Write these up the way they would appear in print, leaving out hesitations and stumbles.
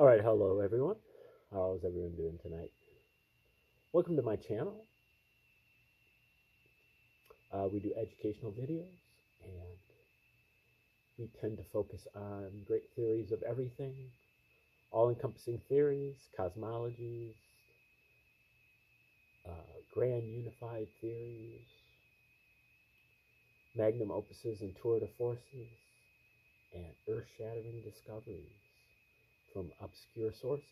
All right, hello everyone. How's everyone doing tonight? Welcome to my channel. We do educational videos, and we tend to focus on great theories of everything, all-encompassing theories, cosmologies, grand unified theories, magnum opuses and tour de forces, and earth-shattering discoveries from obscure sources.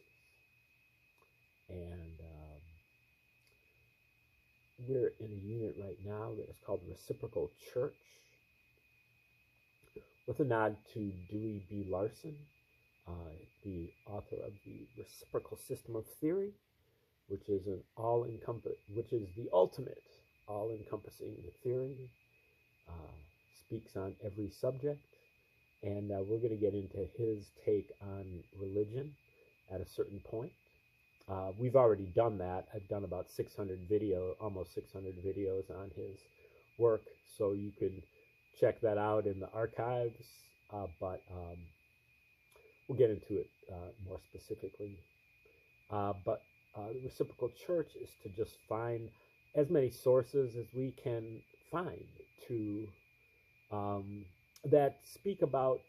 And we're in a unit right now that is called Reciprocal Church, with a nod to Dewey B. Larson, the author of the Reciprocal System of Theory, which is the ultimate all-encompassing theory, speaks on every subject, and we're going to get into his take on religion at a certain point. We've already done that. I've done about almost 600 videos on his work, so you can check that out in the archives, but we'll get into it more specifically. But the Reciprocal Church is to just find as many sources as we can find to that speak about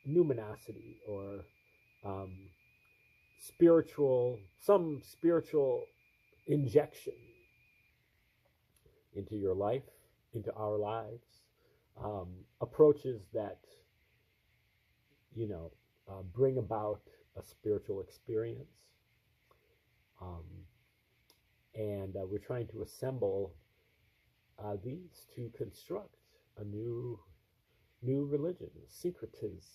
numinosity or some spiritual injection into your life, into our lives, approaches that bring about a spiritual experience, and we're trying to assemble these to construct a new religion, syncretize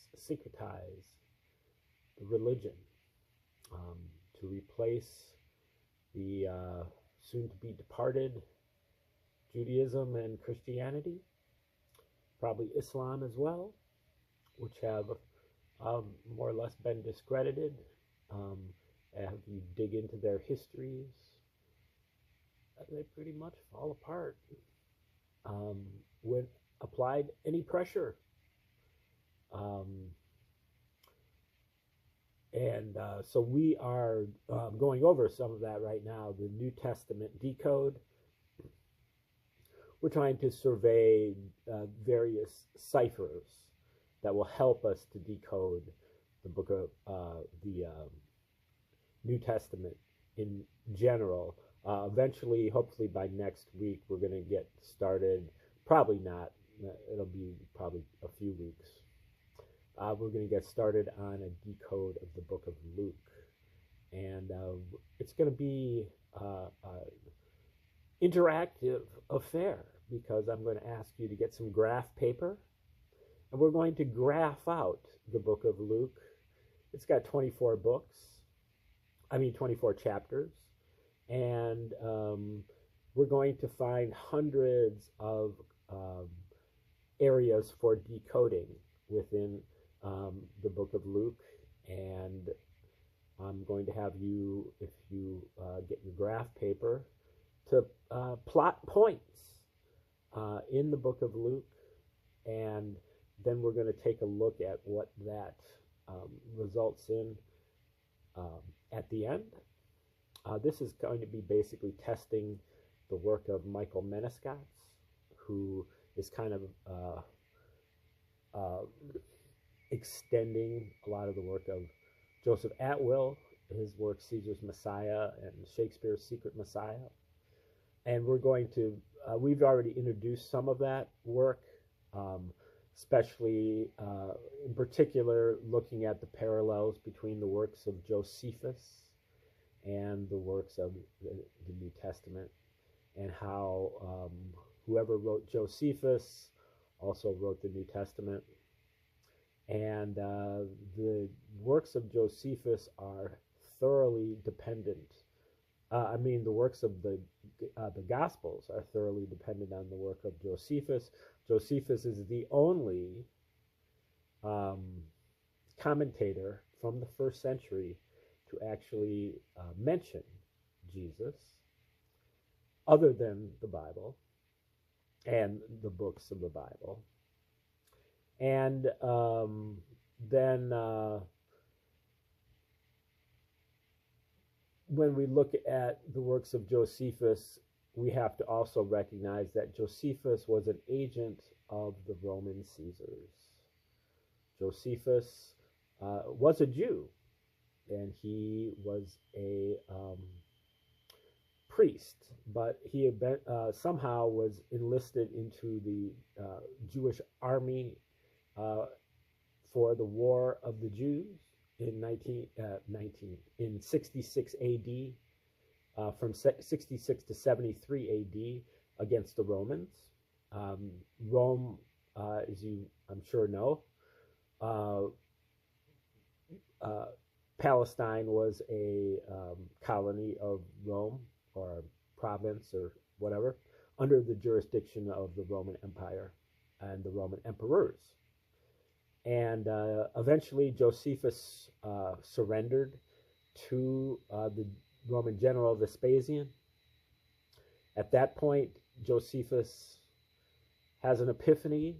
the religion, to replace the soon-to-be departed Judaism and Christianity, probably Islam as well, which have more or less been discredited. If you dig into their histories, they pretty much fall apart when applied any pressure. So we are going over some of that right now, the New Testament decode. We're trying to survey various ciphers that will help us to decode the book of the New Testament in general. Eventually, hopefully by next week, we're going to get started. Probably not. It'll be probably a few weeks. We're going to get started on a decode of the book of Luke. And it's going to be an interactive affair, because I'm going to ask you to get some graph paper, and we're going to graph out the book of Luke. It's got 24 chapters, and we're going to find hundreds of areas for decoding within the book of Luke, and I'm going to have you, if you get your graph paper, to plot points in the book of Luke, and then we're going to take a look at what that results in at the end. This is going to be basically testing the work of Michael Menescatz, who is kind of extending a lot of the work of Joseph Atwill, his work Caesar's Messiah and Shakespeare's Secret Messiah. And we're going to, we've already introduced some of that work, especially in particular looking at the parallels between the works of Josephus and the works of the New Testament, and how whoever wrote Josephus also wrote the New Testament. And the works of Josephus are thoroughly dependent. The works of the Gospels are thoroughly dependent on the work of Josephus. Josephus is the only commentator from the first century to actually mention Jesus, other than the Bible and the books of the Bible. And then when we look at the works of Josephus, we have to also recognize that Josephus was an agent of the Roman Caesars. Josephus was a Jew, and he was a priest, but he had been, somehow was enlisted into the Jewish army for the War of the Jews in 66 A.D. From 66 to 73 A.D. against the Romans. Rome, as you I'm sure know, Palestine was a colony of Rome, or province, or whatever, under the jurisdiction of the Roman Empire and the Roman emperors. And eventually Josephus surrendered to the Roman general Vespasian. At that point, Josephus has an epiphany,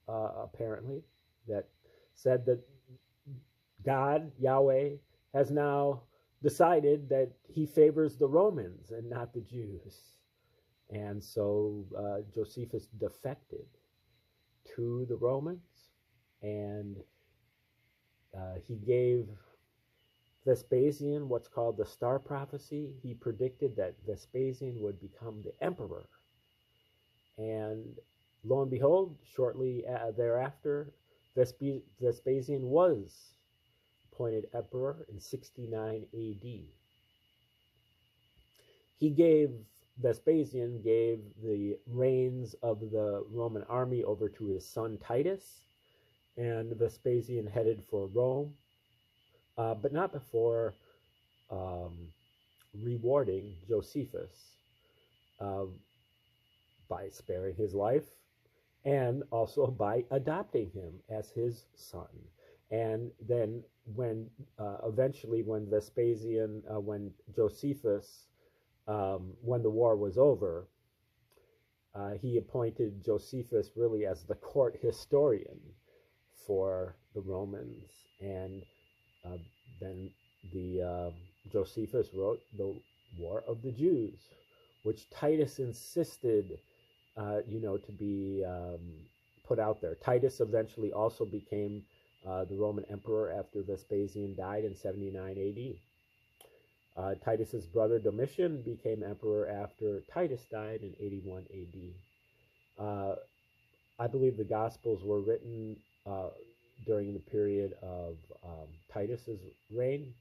apparently, that said that God, Yahweh, has now decided that he favors the Romans and not the Jews. And so Josephus defected to the Romans, and he gave Vespasian what's called the star prophecy. He predicted that Vespasian would become the emperor. And lo and behold, shortly thereafter, Vespasian was appointed emperor in 69 AD. Vespasian gave the reins of the Roman army over to his son Titus, and Vespasian headed for Rome, but not before rewarding Josephus by sparing his life, and also by adopting him as his son. And then when eventually when Josephus, when the war was over, he appointed Josephus really as the court historian for the Romans. And then Josephus wrote the War of the Jews, which Titus insisted, to be put out there. Titus eventually also became the Roman emperor after Vespasian died in 79 AD. Titus's brother Domitian became emperor after Titus died in 81 AD. I believe the Gospels were written during the period of Titus's reign,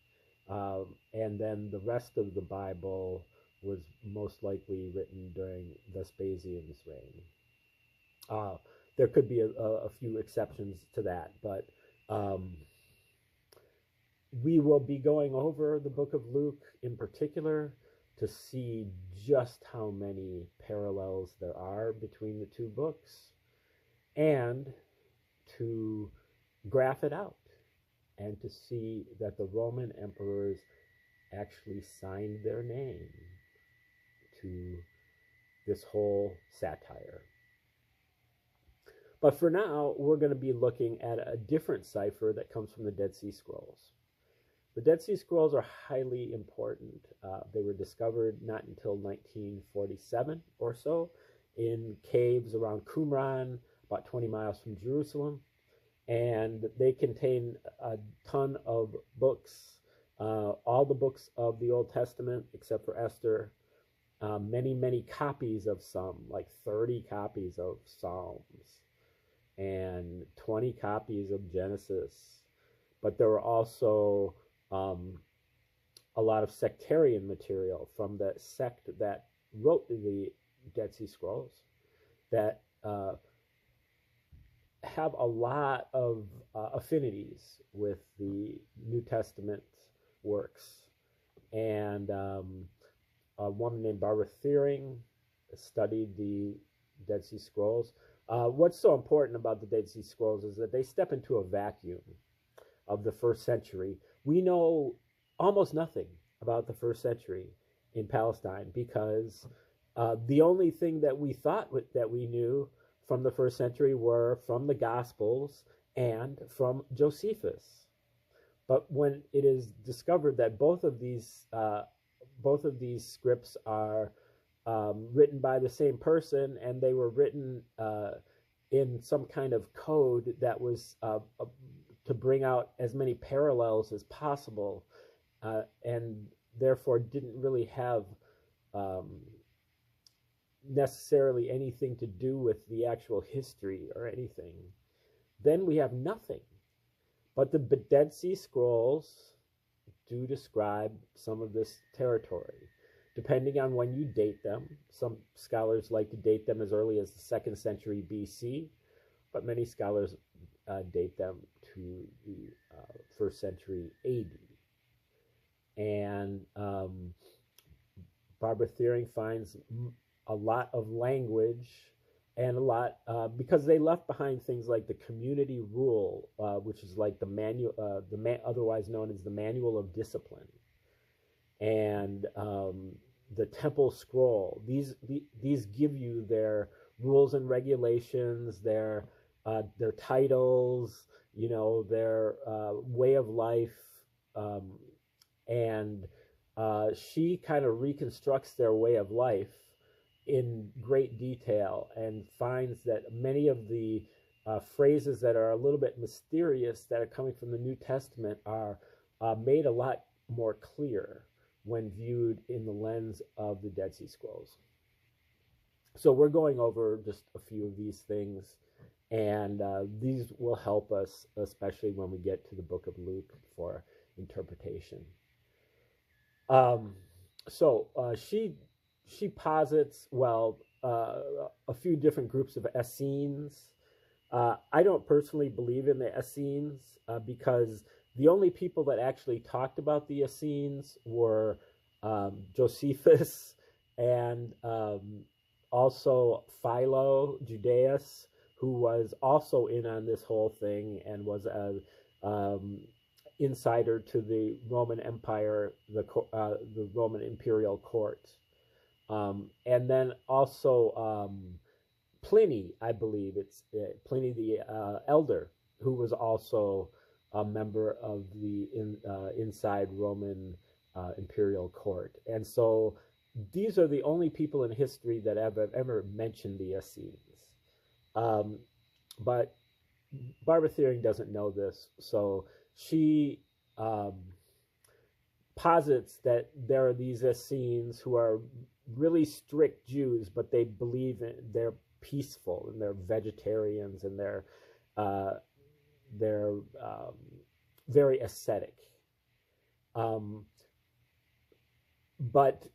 and then the rest of the Bible was most likely written during Vespasian's reign. There could be a few exceptions to that, but we will be going over the book of Luke in particular to see just how many parallels there are between the two books, and to graph it out, and to see that the Roman emperors actually signed their name to this whole satire. But for now, we're going to be looking at a different cipher that comes from the Dead Sea Scrolls. The Dead Sea Scrolls are highly important. They were discovered not until 1947 or so in caves around Qumran, about 20 miles from Jerusalem. And they contain a ton of books, all the books of the Old Testament except for Esther, many, many copies of some, like 30 copies of Psalms, and 20 copies of Genesis. But there were also a lot of sectarian material from the sect that wrote the Dead Sea Scrolls that have a lot of affinities with the New Testament works. And a woman named Barbara Thiering studied the Dead Sea Scrolls. What's so important about the Dead Sea Scrolls is that they step into a vacuum of the first century. We know almost nothing about the first century in Palestine because the only thing that we thought that we knew from the first century were from the Gospels and from Josephus. But when it is discovered that both of these both of these scripts are written by the same person, and they were written in some kind of code that was to bring out as many parallels as possible, and therefore didn't really have necessarily anything to do with the actual history or anything. Then we have nothing. But the Dead Sea Scrolls do describe some of this territory, depending on when you date them. Some scholars like to date them as early as the 2nd century BC, but many scholars date them to the 1st century AD. And Barbara Thiering finds a lot of language and a lot because they left behind things like the community rule, which is like the manual, otherwise known as the Manual of Discipline, and the Temple Scroll. These give you their rules and regulations, their titles, their way of life, and she kind of reconstructs their way of life in great detail and finds that many of the phrases that are a little bit mysterious that are coming from the New Testament are made a lot more clear when viewed in the lens of the Dead Sea Scrolls. So we're going over just a few of these things, and these will help us, especially when we get to the book of Luke for interpretation. She posits, a few different groups of Essenes. I don't personally believe in the Essenes because the only people that actually talked about the Essenes were Josephus and also Philo Judaeus, who was also in on this whole thing and was a insider to the Roman Empire, the Roman imperial court. And then also Pliny, I believe it's Pliny the Elder, who was also a member of the inside Roman imperial court. And so these are the only people in history that have ever mentioned the Essenes. But Barbara Thiering doesn't know this, so she posits that there are these Essenes who are really strict Jews, but they believe they're peaceful and they're vegetarians and they're very ascetic. But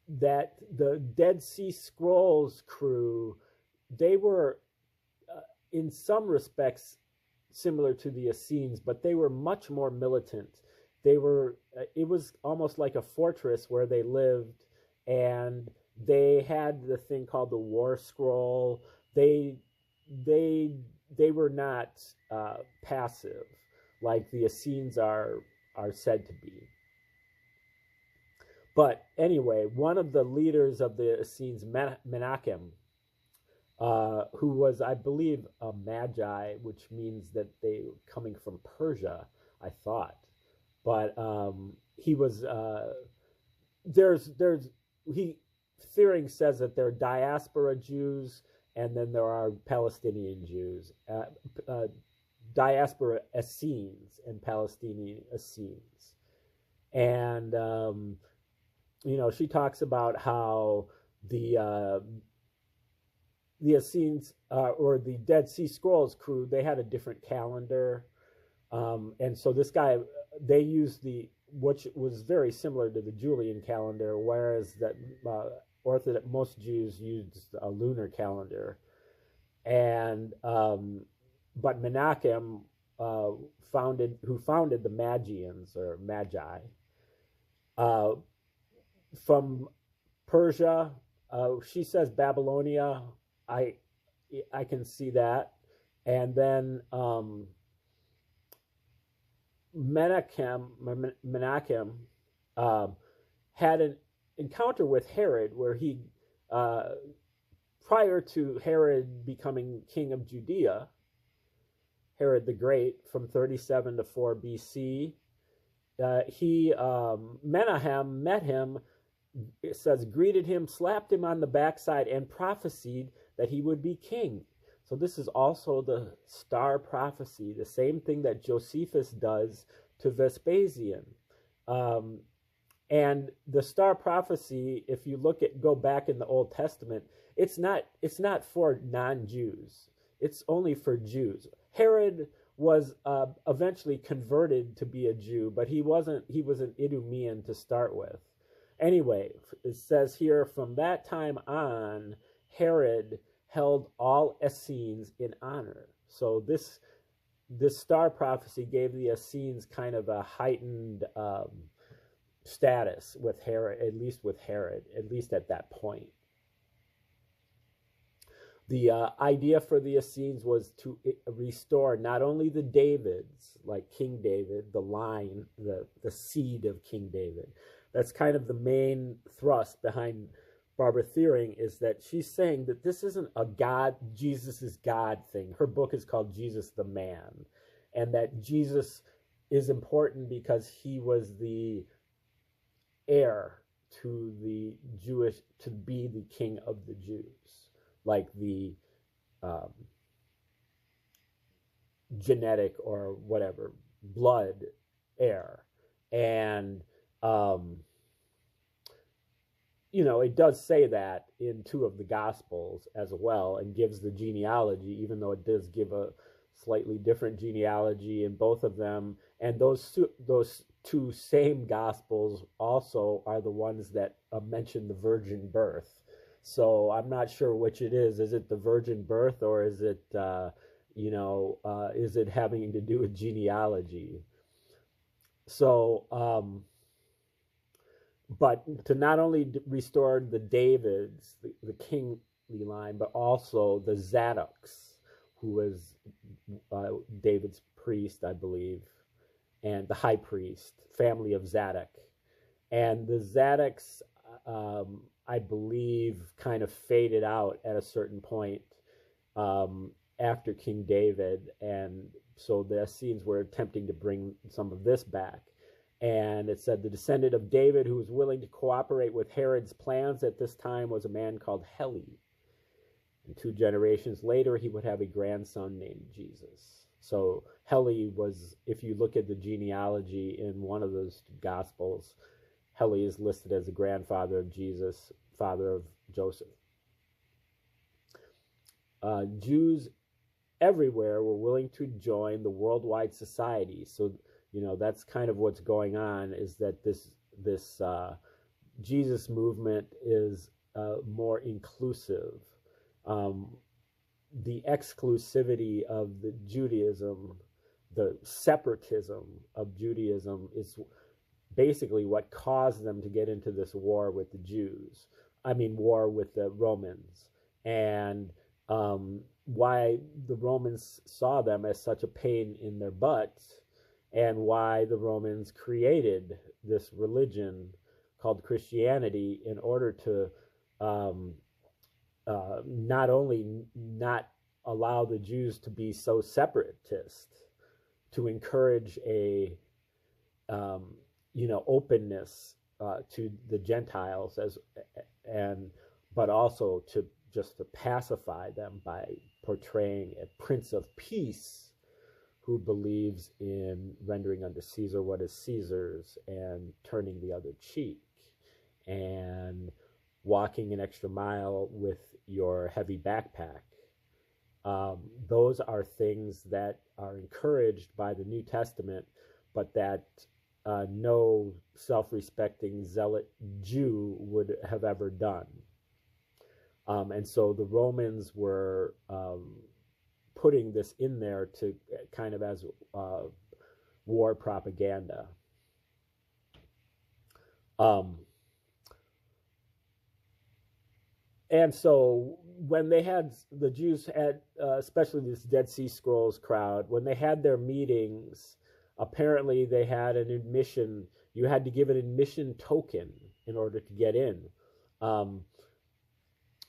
that the Dead Sea Scrolls crew, they were in some respects similar to the Essenes, but they were much more militant. They were, it was almost like a fortress where they lived, and they had the thing called the War Scroll. They were not passive like the Essenes are said to be. But anyway, one of the leaders of the Essenes, Menachem, who was, I believe, a magi, which means that they were coming from Persia, I thought. But he was, Thiering says that there are diaspora Jews, and then there are Palestinian Jews, diaspora Essenes and Palestinian Essenes. And, she talks about how the Essenes, or the Dead Sea Scrolls crew, they had a different calendar. And so this guy, they used which was very similar to the Julian calendar, whereas that Orthodox, most Jews used a lunar calendar. And but Menachem, who founded the Magians or Magi, from Persia, she says Babylonia. I can see that. And then Menachem had an encounter with Herod, where he, prior to Herod becoming king of Judea, Herod the Great, from 37 to 4 BC, Menachem met him it says, greeted him, slapped him on the backside, and prophesied that he would be king. So this is also the star prophecy, the same thing that Josephus does to Vespasian. And the star prophecy, if you go back in the Old Testament, it's not for non-Jews. It's only for Jews. Herod was eventually converted to be a Jew, but he was an Idumean to start with. Anyway, it says here, from that time on, Herod held all Essenes in honor. So this star prophecy gave the Essenes kind of a heightened status with Herod, at least at that point. The idea for the Essenes was to restore not only the Davids, like King David, the line, the seed of King David. That's kind of the main thrust behind Barbara Thiering, is that she's saying that this isn't a God, Jesus is God thing. Her book is called Jesus the Man, and that Jesus is important because he was the heir to the Jewish, to be the king of the Jews, like the genetic or whatever blood heir. And it does say that in 2 of the Gospels as well, and gives the genealogy, even though it does give a slightly different genealogy in both of them. And those two same Gospels also are the ones that mention the virgin birth. So I'm not sure which it is. Is it the virgin birth, or is it, is it having to do with genealogy? So, but to not only restore the Davids, the kingly line, but also the Zadoks, who was David's priest, I believe, and the high priest, family of Zadok. And the Zadoks, I believe, kind of faded out at a certain point after King David. And so the Essenes were attempting to bring some of this back. And it said the descendant of David who was willing to cooperate with Herod's plans at this time was a man called Heli. And 2 generations later, he would have a grandson named Jesus. So Heli was, if you look at the genealogy in one of those Gospels, Heli is listed as the grandfather of Jesus, father of Joseph. Jews everywhere were willing to join the worldwide society. So that's kind of what's going on, is that this Jesus movement is more inclusive. The exclusivity of the Judaism, the separatism of Judaism, is basically what caused them to get into this war with the Jews. War with the Romans, and why the Romans saw them as such a pain in their butts, and why the Romans created this religion called Christianity in order to not only not allow the Jews to be so separatist, to encourage a openness to the Gentiles, but also to pacify them by portraying a Prince of Peace who believes in rendering unto Caesar what is Caesar's and turning the other cheek and walking an extra mile with your heavy backpack. Those are things that are encouraged by the New Testament, but that no self-respecting zealot Jew would have ever done. And so the Romans were putting this in there to kind of as war propaganda. And so when the Jews had, especially this Dead Sea Scrolls crowd, when they had their meetings, apparently they had an admission. You had to give an admission token in order to get in.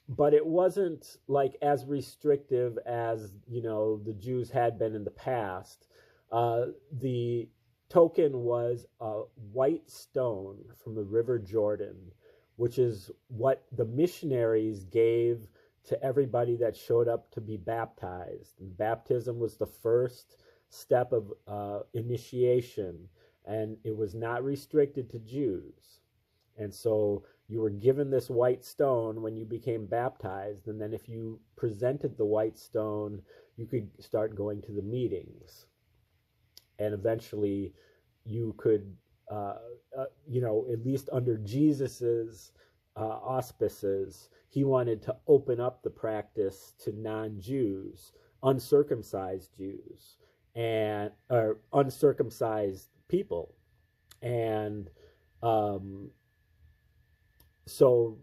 But it wasn't like as restrictive as, the Jews had been in the past. The token was a white stone from the River Jordan which is what the missionaries gave to everybody that showed up to be baptized. And baptism was the first step of initiation, and it was not restricted to Jews. And so you were given this white stone when you became baptized, and then if you presented the white stone, you could start going to the meetings. And eventually you could, at least under Jesus's auspices, he wanted to open up the practice to non-Jews, uncircumcised Jews, or uncircumcised people. And so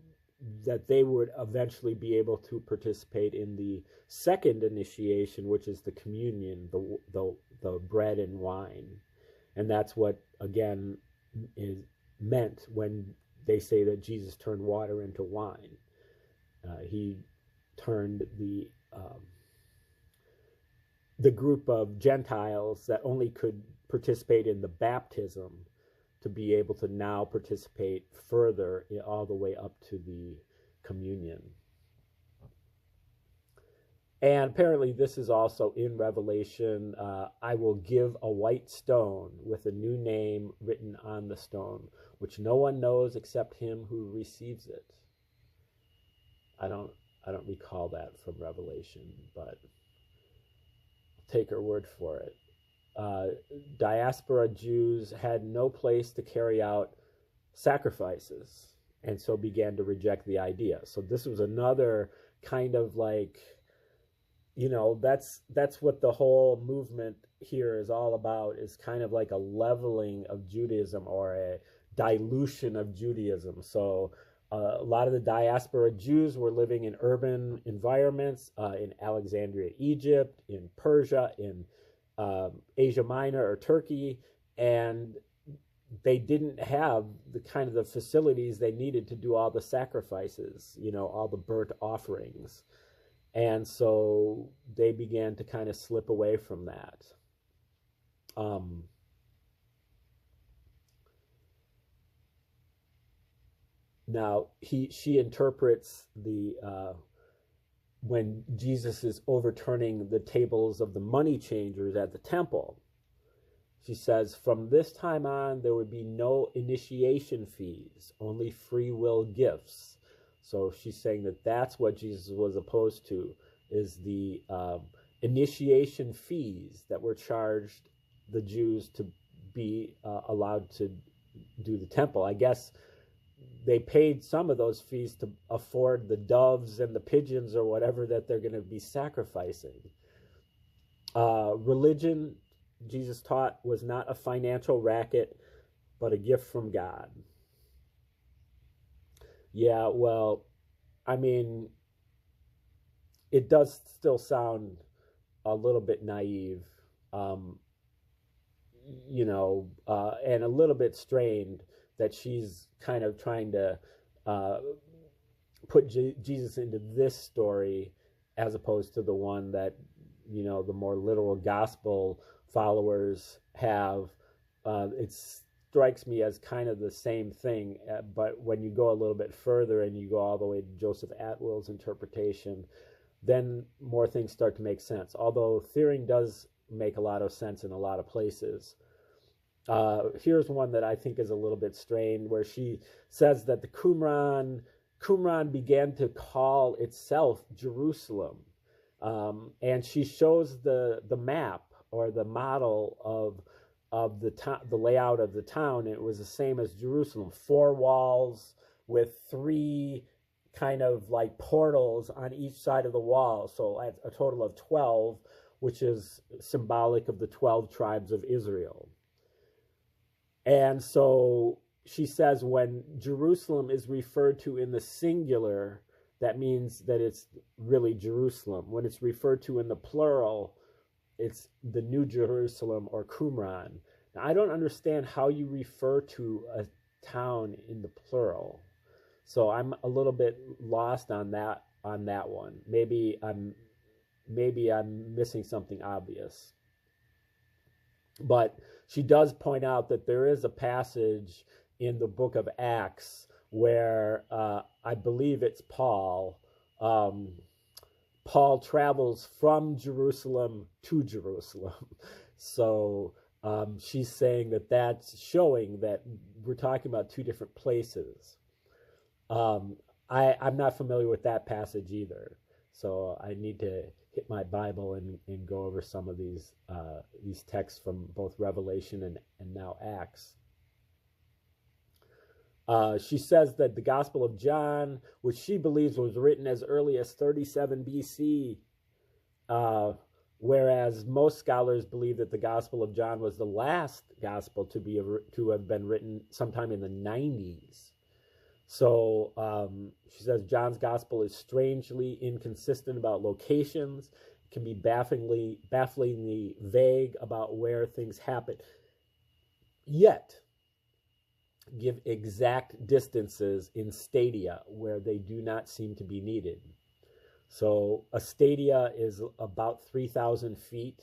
that they would eventually be able to participate in the second initiation, which is the communion, the bread and wine. And that's what, again, is meant when they say that Jesus turned water into wine. He turned the group of Gentiles that only could participate in the baptism to be able to now participate further all the way up to the communion. And apparently this is also in Revelation. I will give a white stone with a new name written on the stone, which no one knows except him who receives it. I don't recall that from Revelation, but I'll take her word for it. Diaspora Jews had no place to carry out sacrifices, and so began to reject the idea. So this was another kind of like, that's what the whole movement here is all about, is kind of like a leveling of Judaism or a dilution of Judaism. So a lot of the diaspora Jews were living in urban environments, in Alexandria, Egypt, in Persia, in Asia Minor or Turkey, and they didn't have the kind of the facilities they needed to do all the sacrifices, all the burnt offerings. And so they began to kind of slip away from that. Now, she interprets when Jesus is overturning the tables of the money changers at the temple. She says, from this time on, there would be no initiation fees, only free will gifts. So she's saying that that's what Jesus was opposed to, is the initiation fees that were charged the Jews to be allowed to do the temple. I guess they paid some of those fees to afford the doves and the pigeons or whatever that they're going to be sacrificing. Religion, Jesus taught, was not a financial racket, but a gift from God. Yeah, well, I mean, it does still sound a little bit naive, and a little bit strained that she's kind of trying to put Jesus into this story as opposed to the one that, the more literal gospel followers have. It strikes me as kind of the same thing, but when you go a little bit further and you go all the way to Joseph Atwill's interpretation, then more things start to make sense. Although Thiering does make a lot of sense in a lot of places. Here's one that I think is a little bit strained, where she says that the Qumran began to call itself Jerusalem. And she shows the map or the model of the layout of the town. It was the same as Jerusalem, 4 walls with 3 kind of like portals on each side of the wall. So a total of 12, which is symbolic of the 12 tribes of Israel. And so she says when Jerusalem is referred to in the singular, that means that it's really Jerusalem. When it's referred to in the plural, it's the New Jerusalem or Qumran. Now, I don't understand how you refer to a town in the plural. So I'm a little bit lost on that one. Maybe I'm missing something obvious. But she does point out that there is a passage in the book of Acts where I believe it's Paul. Paul travels from Jerusalem to Jerusalem. So she's saying that that's showing that we're talking about two different places. I'm not familiar with that passage either, so I need to hit my Bible and go over some of these texts from both Revelation and now Acts. She says that the Gospel of John, which she believes was written as early as 37 BC, whereas most scholars believe that the Gospel of John was the last gospel to have been written sometime in the 90s. So she says John's Gospel is strangely inconsistent about locations, can be bafflingly vague about where things happen, yet give exact distances in stadia where they do not seem to be needed. So a stadia is about 3,000 feet,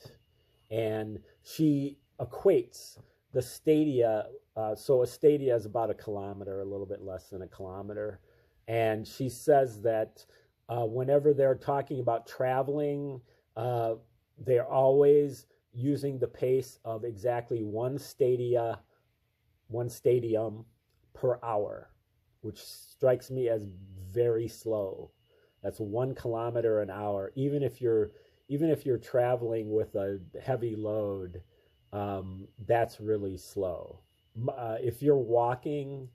and she equates the stadia, so a stadia is about a kilometer, a little bit less than a kilometer, and she says that whenever they're talking about traveling, they're always using the pace of exactly one stadium per hour, which strikes me as very slow. That's 1 kilometer an hour. Even if you're traveling with a heavy load, that's really slow. If you're walking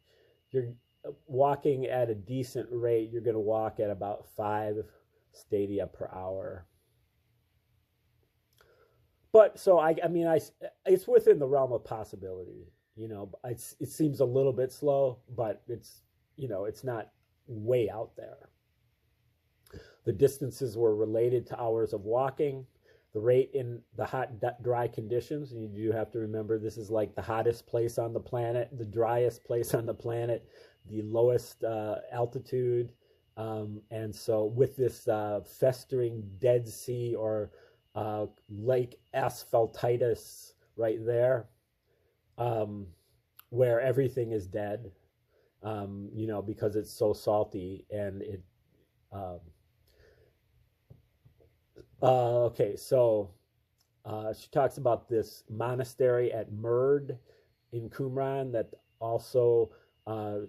at a decent rate, you're going to walk at about 5 stadia per hour. But so I mean, it's within the realm of possibility. You know, it seems a little bit slow, but it's not way out there. The distances were related to hours of walking. The rate in the hot, dry conditions, and you do have to remember this is like the hottest place on the planet, the driest place on the planet, the lowest altitude. And so with this festering Dead Sea or lake asphaltitis right there, where everything is dead, because it's so salty, and it okay, so she talks about this monastery at Murd in Qumran that also,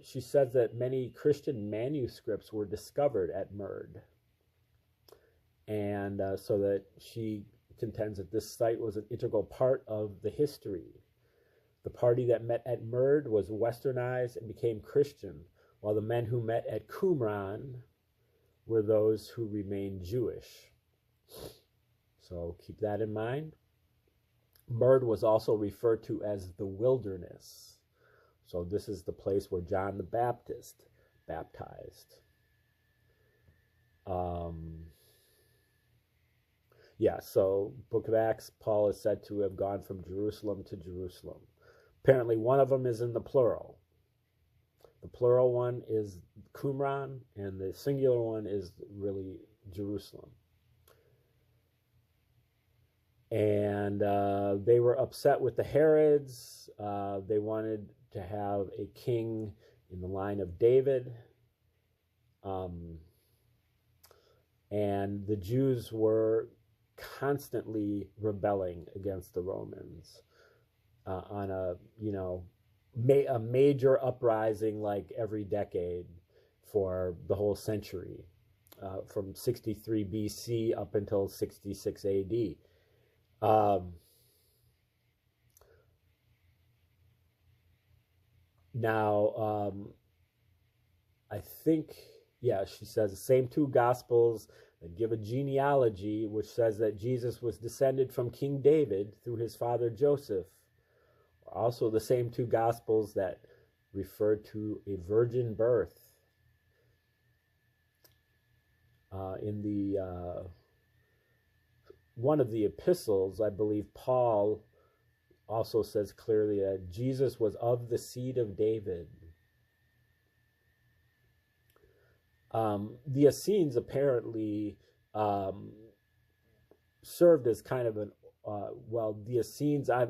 she says that many Christian manuscripts were discovered at Murd. And so that she contends that this site was an integral part of the history. The party that met at Murd was westernized and became Christian, while the men who met at Qumran were those who remained Jewish. So keep that in mind. Murd was also referred to as the wilderness. So this is the place where John the Baptist baptized. So Book of Acts, Paul is said to have gone from Jerusalem to Jerusalem. Apparently one of them is in the plural. The plural one is Qumran, and the singular one is really Jerusalem. And they were upset with the Herods. They wanted to have a king in the line of David. And the Jews were constantly rebelling against the Romans on a major uprising like every decade for the whole century, from 63 BC up until 66 AD. I think, she says the same two Gospels that give a genealogy which says that Jesus was descended from King David through his father Joseph, are also the same two Gospels that refer to a virgin birth. In the one of the epistles, I believe Paul also says clearly that Jesus was of the seed of David. The Essenes apparently served as kind of an, the Essenes, I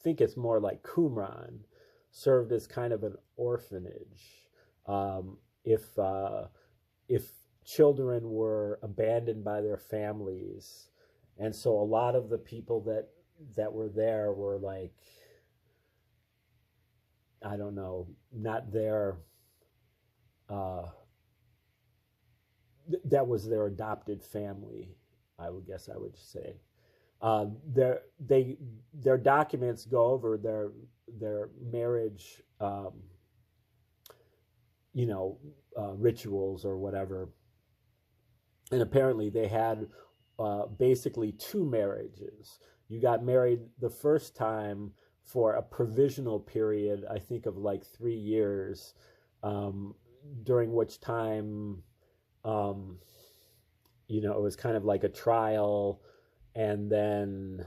think it's more like Qumran, served as kind of an orphanage. If children were abandoned by their families, and so a lot of the people that were there were like, I don't know, not their that was their adopted family, I would guess I would say. Their documents go over their marriage, rituals or whatever, and apparently they had basically two marriages. You got married the first time for a provisional period, I think of like 3 years, during which time, it was kind of like a trial, and then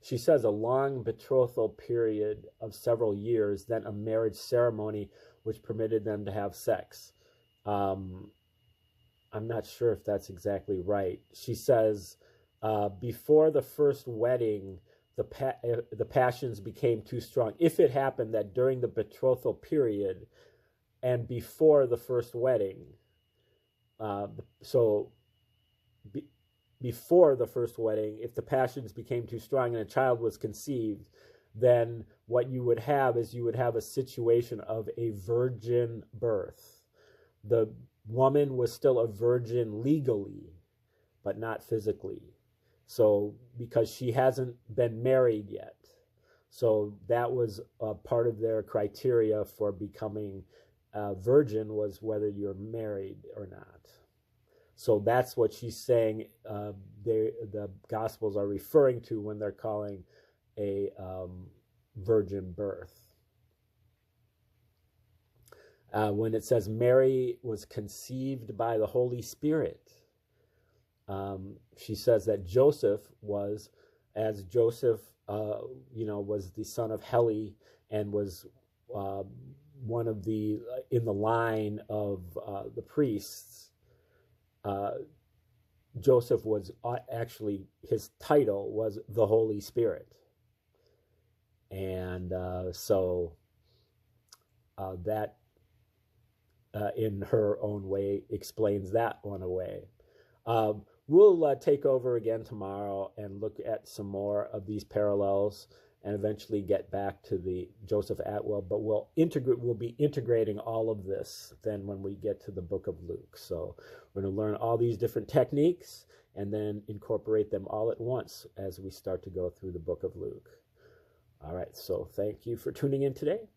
she says a long betrothal period of several years, then a marriage ceremony which permitted them to have sex. I'm not sure if that's exactly right. She says, before the first wedding, the passions became too strong. If it happened that during the betrothal period and before the first wedding, before the first wedding, if the passions became too strong and a child was conceived, then what you would have is you would have a situation of a virgin birth. The woman was still a virgin legally, but not physically. So, because she hasn't been married yet. So that was a part of their criteria for becoming a virgin, was whether you're married or not. So that's what she's saying the Gospels are referring to when they're calling a virgin birth. When it says Mary was conceived by the Holy Spirit, she says that Joseph was, as Joseph, was the son of Heli and was one of the, in the line of the priests. Joseph was actually, his title was the Holy Spirit. And so that, in her own way, explains that one away. We'll take over again tomorrow and look at some more of these parallels and eventually get back to the Joseph Atwell, but we'll be integrating all of this then when we get to the book of Luke. So we're going to learn all these different techniques and then incorporate them all at once as we start to go through the book of Luke. All right, so thank you for tuning in today.